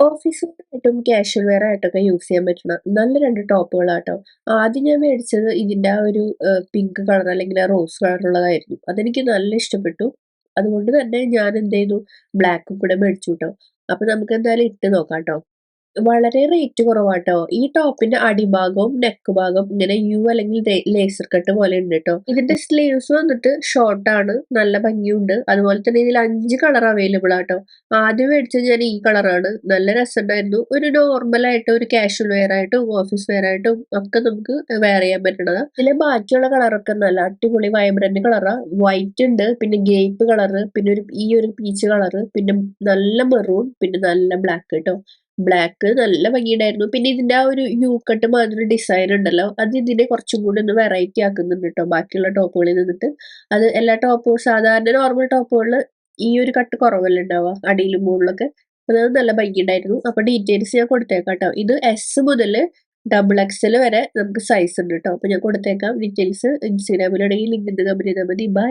Office ആയിട്ടും casual wear ആയിട്ടൊക്കെ use ചെയ്യാൻ പറ്റുന്ന നല്ല 2 ടോപ്പുകളാട്ടോ. ആദ്യം ഞാൻ മേടിച്ചത് ഇതിന്റെ ആ ഒരു പിങ്ക് കളർ അല്ലെങ്കിൽ ആ റോസ് കളറുള്ളതായിരുന്നു. അതെനിക്ക് നല്ല ഇഷ്ടപ്പെട്ടു. അതുകൊണ്ട് തന്നെ ഞാൻ എന്ത് ചെയ്തു, ബ്ലാക്കും കൂടെ മേടിച്ചുട്ടോ. അപ്പൊ നമുക്ക് എന്തായാലും ഇട്ട് നോക്കാട്ടോ. വളരെ റേറ്റ് കുറവാട്ടോ. ഈ ടോപ്പിന്റെ അടിഭാഗവും നെക്ക് ഭാഗം ഇങ്ങനെ യു അല്ലെങ്കിൽ ലേസർ കട്ട് പോലെ ഉണ്ട് ട്ടോ. ഇതിന്റെ സ്ലീവ്സ് വന്നിട്ട് ഷോർട്ട് ആണ്. നല്ല ഭംഗിയുണ്ട്. അതുപോലെ തന്നെ ഇതിൽ 5 കളർ അവൈലബിൾ ആട്ടോ. ആദ്യം മേടിച്ചത് ഞാൻ ഈ കളറാണ്. നല്ല രസമുണ്ടായിരുന്നു. ഒരു നോർമൽ ആയിട്ട് ഒരു കാഷ്വൽ വെയർ ആയിട്ടും ഓഫീസ് വെയർ ആയിട്ടും ഒക്കെ നമുക്ക് വെയർ ചെയ്യാൻ പറ്റണതാ. ഇതിലെ ബാക്കിയുള്ള കളറൊക്കെ നല്ല അടിപൊളി വൈബ്രന്റ് കളറാ. വൈറ്റ് ഉണ്ട്, പിന്നെ ഗേപ്പ് കളറ്, പിന്നെ ഈ ഒരു പീച്ച് കളറ്, പിന്നെ നല്ല മെറൂൺ, പിന്നെ നല്ല ബ്ലാക്ക് കേട്ടോ. ബ്ലാക്ക് നല്ല ഭംഗിയുണ്ടായിരുന്നു. പിന്നെ ഇതിന്റെ ആ ഒരു യു കട്ട് മാതിരി ഡിസൈൻ ഉണ്ടല്ലോ, അത് ഇതിനെ കുറച്ചും കൂടി ഒന്ന് വെറൈറ്റി ആക്കുന്നുണ്ട് കേട്ടോ ബാക്കിയുള്ള ടോപ്പുകളിൽ നിന്നിട്ട്. അത് എല്ലാ ടോപ്പും സാധാരണ നോർമൽ ടോപ്പുകളിൽ ഈ ഒരു കട്ട് കുറവല്ലേ ഉണ്ടാവുക അടിയിലും മുകളിലൊക്കെ. അത് നല്ല ഭംഗിയുണ്ടായിരുന്നു. അപ്പൊ ഡീറ്റെയിൽസ് ഞാൻ കൊടുത്തേക്കാം കേട്ടോ. ഇത് എസ് മുതൽ ഡബിൾ എക്സൽ വരെ നമുക്ക് സൈസ് ഉണ്ട് കേട്ടോ. അപ്പൊ ഞാൻ കൊടുത്തേക്കാം ഡീറ്റെയിൽസ്. ഇൻസ്റ്റാഗ്രാമിലാണെങ്കിൽ ലിങ്ക് ഉണ്ട്, കമ്പനി മതി. ബൈ.